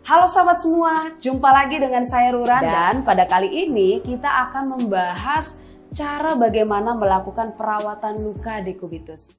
Halo sahabat semua, jumpa lagi dengan saya Ruran dan pada kali ini kita akan membahas cara bagaimana melakukan perawatan luka dekubitus.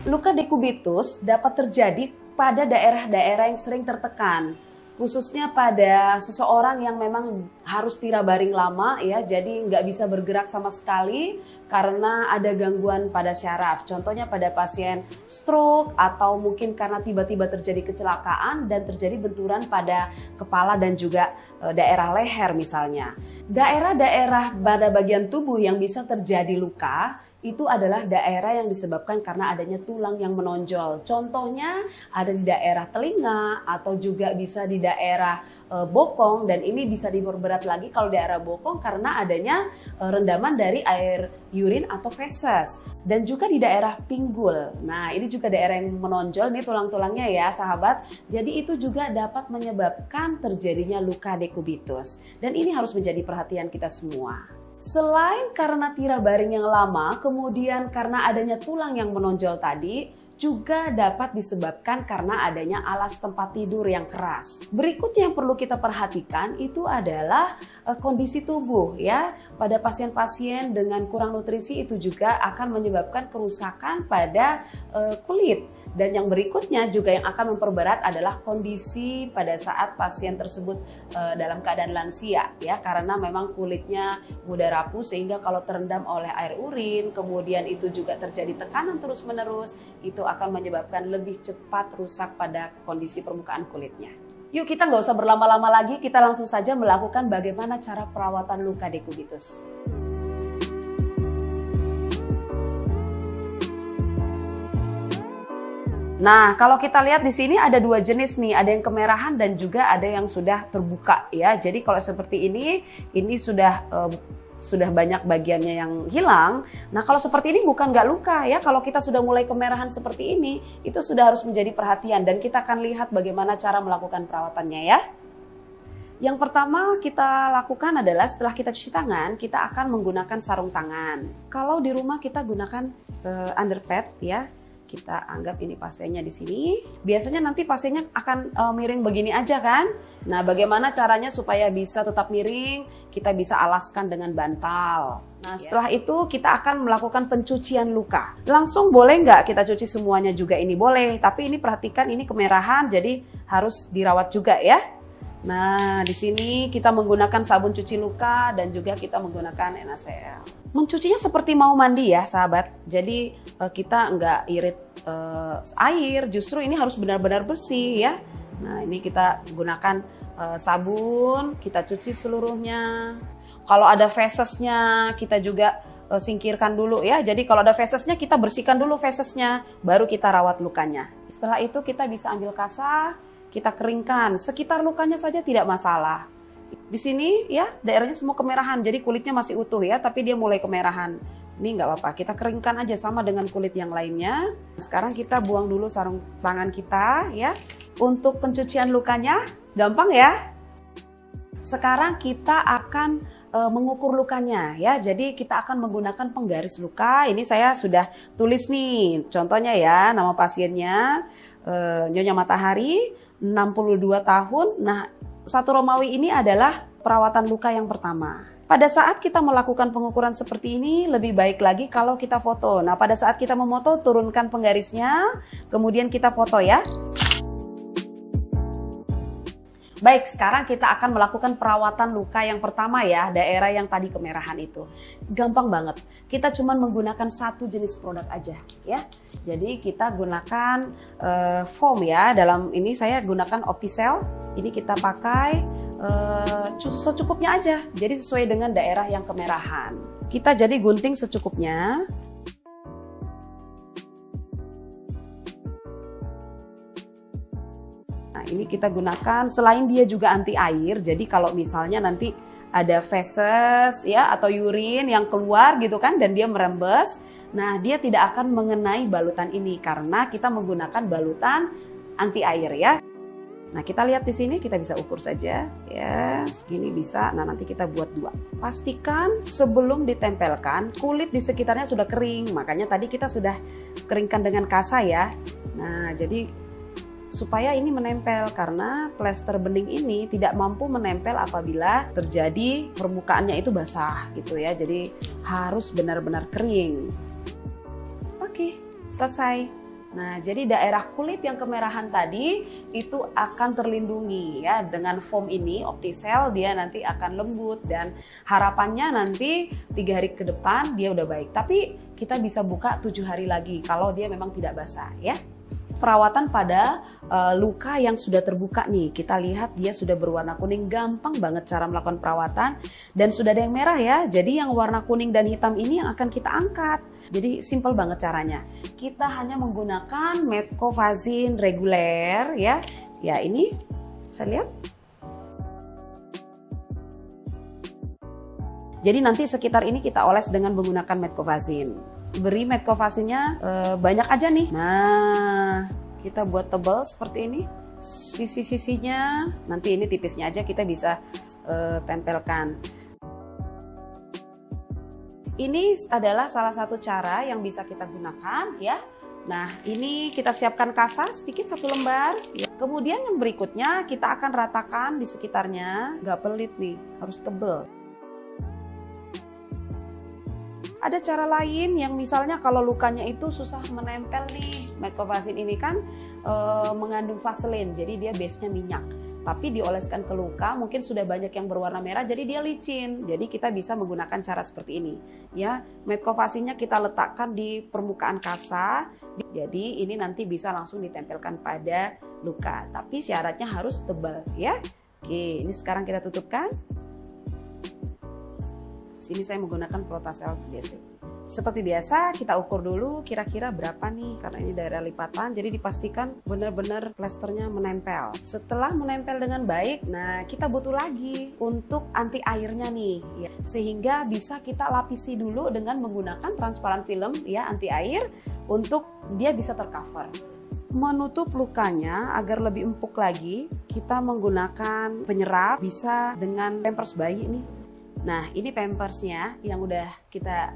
Luka dekubitus dapat terjadi pada daerah-daerah yang sering tertekan, khususnya pada seseorang yang memang harus tiara baring lama ya, jadi nggak bisa bergerak sama sekali karena ada gangguan pada syaraf. Contohnya pada pasien stroke atau mungkin karena tiba-tiba terjadi kecelakaan dan terjadi benturan pada kepala dan juga daerah leher misalnya. Daerah-daerah pada bagian tubuh yang bisa terjadi luka itu adalah daerah yang disebabkan karena adanya tulang yang menonjol. Contohnya ada di daerah telinga atau juga bisa di daerah bokong, dan ini bisa diperberat lagi kalau daerah bokong karena adanya rendaman dari air urin atau feses, dan juga di daerah pinggul. Nah, ini juga daerah yang menonjol nih tulang-tulangnya ya sahabat. Jadi itu juga dapat menyebabkan terjadinya luka dekubitus, dan ini harus menjadi perhatian kita semua. Selain karena tiara baring yang lama, kemudian karena adanya tulang yang menonjol tadi, juga dapat disebabkan karena adanya alas tempat tidur yang keras. Berikutnya yang perlu kita perhatikan itu adalah kondisi tubuh ya. Pada pasien-pasien dengan kurang nutrisi itu juga akan menyebabkan kerusakan pada kulit. Dan yang berikutnya juga yang akan memperberat adalah kondisi pada saat pasien tersebut dalam keadaan lansia ya, karena memang kulitnya mudah rapuh sehingga kalau terendam oleh air urin, kemudian itu juga terjadi tekanan terus-menerus, itu akan menyebabkan lebih cepat rusak pada kondisi permukaan kulitnya. Yuk kita nggak usah berlama-lama lagi, kita langsung saja melakukan bagaimana cara perawatan luka dekubitus. Nah, kalau kita lihat di sini ada dua jenis nih, ada yang kemerahan dan juga ada yang sudah terbuka ya. Jadi kalau seperti ini sudah banyak bagiannya yang hilang. Nah, kalau seperti ini bukan nggak luka ya. Kalau kita sudah mulai kemerahan seperti ini, itu sudah harus menjadi perhatian dan kita akan lihat bagaimana cara melakukan perawatannya ya. Yang pertama kita lakukan adalah setelah kita cuci tangan, kita akan menggunakan sarung tangan. Kalau di rumah kita gunakan underpad ya. Kita anggap ini pasiennya di sini. Biasanya nanti pasiennya akan miring begini aja kan. Nah, bagaimana caranya supaya bisa tetap miring? Kita bisa alaskan dengan bantal. Nah, setelah itu kita akan melakukan pencucian luka. Langsung boleh nggak kita cuci semuanya juga? Ini boleh, tapi ini perhatikan ini kemerahan, jadi harus dirawat juga ya. Nah, di sini kita menggunakan sabun cuci luka dan juga kita menggunakan NaCl. Mencucinya seperti mau mandi ya sahabat. Jadi kita nggak irit air, justru ini harus benar-benar bersih ya. Nah, ini kita gunakan sabun, kita cuci seluruhnya. Kalau ada fesesnya kita juga singkirkan dulu ya. Jadi kalau ada fesesnya kita bersihkan dulu fesesnya, baru kita rawat lukanya. Setelah itu kita bisa ambil kasa, kita keringkan. Sekitar lukanya saja tidak masalah. Di sini ya daerahnya semua kemerahan, jadi kulitnya masih utuh ya, tapi dia mulai kemerahan. Ini nggak apa-apa, kita keringkan aja sama dengan kulit yang lainnya. Sekarang kita buang dulu sarung tangan kita ya. Untuk pencucian lukanya gampang ya. Sekarang kita akan mengukur lukanya ya. Jadi kita akan menggunakan penggaris luka. Ini saya sudah tulis nih, contohnya ya, nama pasiennya Nyonya Matahari, 62 tahun. Nah, satu Romawi ini adalah perawatan luka yang pertama. Pada saat kita melakukan pengukuran seperti ini, lebih baik lagi kalau kita foto. Nah, pada saat kita memoto, turunkan penggarisnya, kemudian kita foto ya. Baik, sekarang kita akan melakukan perawatan luka yang pertama ya, daerah yang tadi kemerahan itu. Gampang banget, kita cuma menggunakan satu jenis produk aja ya. Jadi kita gunakan foam ya, dalam ini saya gunakan Opticell. Ini kita pakai secukupnya aja, jadi sesuai dengan daerah yang kemerahan. Kita jadi gunting secukupnya. Nah, ini kita gunakan, selain dia juga anti air, jadi kalau misalnya nanti ada feses ya atau urin yang keluar gitu kan dan dia merembes. Nah, dia tidak akan mengenai balutan ini karena kita menggunakan balutan anti air ya. Nah, kita lihat di sini, kita bisa ukur saja ya, segini bisa. Nah, nanti kita buat 2. Pastikan sebelum ditempelkan kulit di sekitarnya sudah kering. Makanya tadi kita sudah keringkan dengan kasa ya. Nah, jadi supaya ini menempel karena plester bening ini tidak mampu menempel apabila terjadi permukaannya itu basah gitu ya. Jadi harus benar-benar kering. Oke, selesai. Nah, jadi daerah kulit yang kemerahan tadi itu akan terlindungi ya dengan foam ini, Opticell, dia nanti akan lembut dan harapannya nanti 3 hari ke depan dia udah baik. Tapi kita bisa buka 7 hari lagi kalau dia memang tidak basah ya. Perawatan pada luka yang sudah terbuka nih, kita lihat dia sudah berwarna kuning, gampang banget cara melakukan perawatan dan sudah ada yang merah ya. Jadi yang warna kuning dan hitam ini yang akan kita angkat. Jadi simple banget caranya. Kita hanya menggunakan Metcovazine reguler ya. Ya ini saya lihat. Jadi nanti sekitar ini kita oles dengan menggunakan Metcovazine. Beri Metcovazine-nya banyak aja nih. Nah, kita buat tebal seperti ini. Sisi-sisinya, nanti ini tipisnya aja kita bisa tempelkan. Ini adalah salah satu cara yang bisa kita gunakan ya. Nah, ini kita siapkan kasa sedikit 1 lembar. Kemudian yang berikutnya kita akan ratakan di sekitarnya. Nggak pelit nih, harus tebal. Ada cara lain yang misalnya kalau lukanya itu susah menempel nih. Metcovazine ini kan mengandung vaselin, jadi dia base-nya minyak. Tapi dioleskan ke luka mungkin sudah banyak yang berwarna merah, jadi dia licin. Jadi kita bisa menggunakan cara seperti ini. Ya, Metcovazine-nya kita letakkan di permukaan kasa. Jadi ini nanti bisa langsung ditempelkan pada luka. Tapi syaratnya harus tebal ya. Oke, ini sekarang kita tutupkan. Sini saya menggunakan Protacell Basic. Seperti biasa kita ukur dulu kira-kira berapa nih karena ini daerah lipatan, jadi dipastikan benar-benar plesternya menempel. Setelah menempel dengan baik, nah kita butuh lagi untuk anti airnya nih ya. Sehingga bisa kita lapisi dulu dengan menggunakan transparan film ya anti air untuk dia bisa tercover. Menutup lukanya agar lebih empuk lagi, kita menggunakan penyerap, bisa dengan pampers bayi nih. Nah, ini pampersnya yang udah kita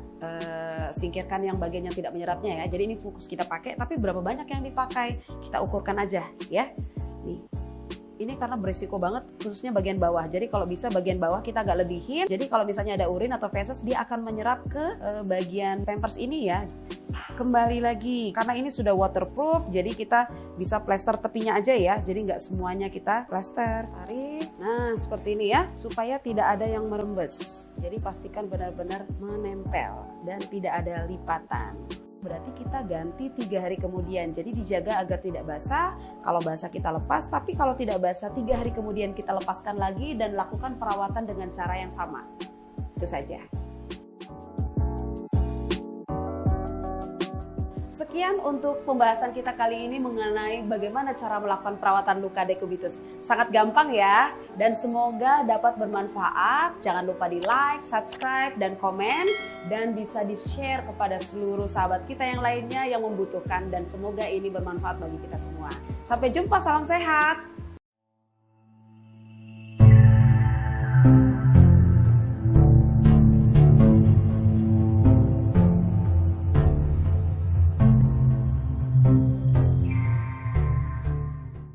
singkirkan yang bagian yang tidak menyerapnya ya. Jadi ini fokus kita pakai, tapi berapa banyak yang dipakai kita ukurkan aja ya. Nih, ini karena berisiko banget khususnya bagian bawah. Jadi kalau bisa bagian bawah kita agak lebihin. Jadi kalau misalnya ada urin atau feses dia akan menyerap ke bagian pampers ini ya. Kembali lagi karena ini sudah waterproof, jadi kita bisa plester tepinya aja ya. Jadi nggak semuanya kita plester. Tarik. Nah seperti ini ya, supaya tidak ada yang merembes. Jadi pastikan benar-benar menempel dan tidak ada lipatan. Berarti kita ganti 3 hari kemudian. Jadi dijaga agar tidak basah. Kalau basah kita lepas, tapi kalau tidak basah 3 hari kemudian kita lepaskan lagi dan lakukan perawatan dengan cara yang sama. Itu saja. Sekian untuk pembahasan kita kali ini mengenai bagaimana cara melakukan perawatan luka dekubitus. Sangat gampang ya, dan semoga dapat bermanfaat. Jangan lupa di like, subscribe, dan komen, dan bisa di-share kepada seluruh sahabat kita yang lainnya yang membutuhkan, dan semoga ini bermanfaat bagi kita semua. Sampai jumpa, salam sehat!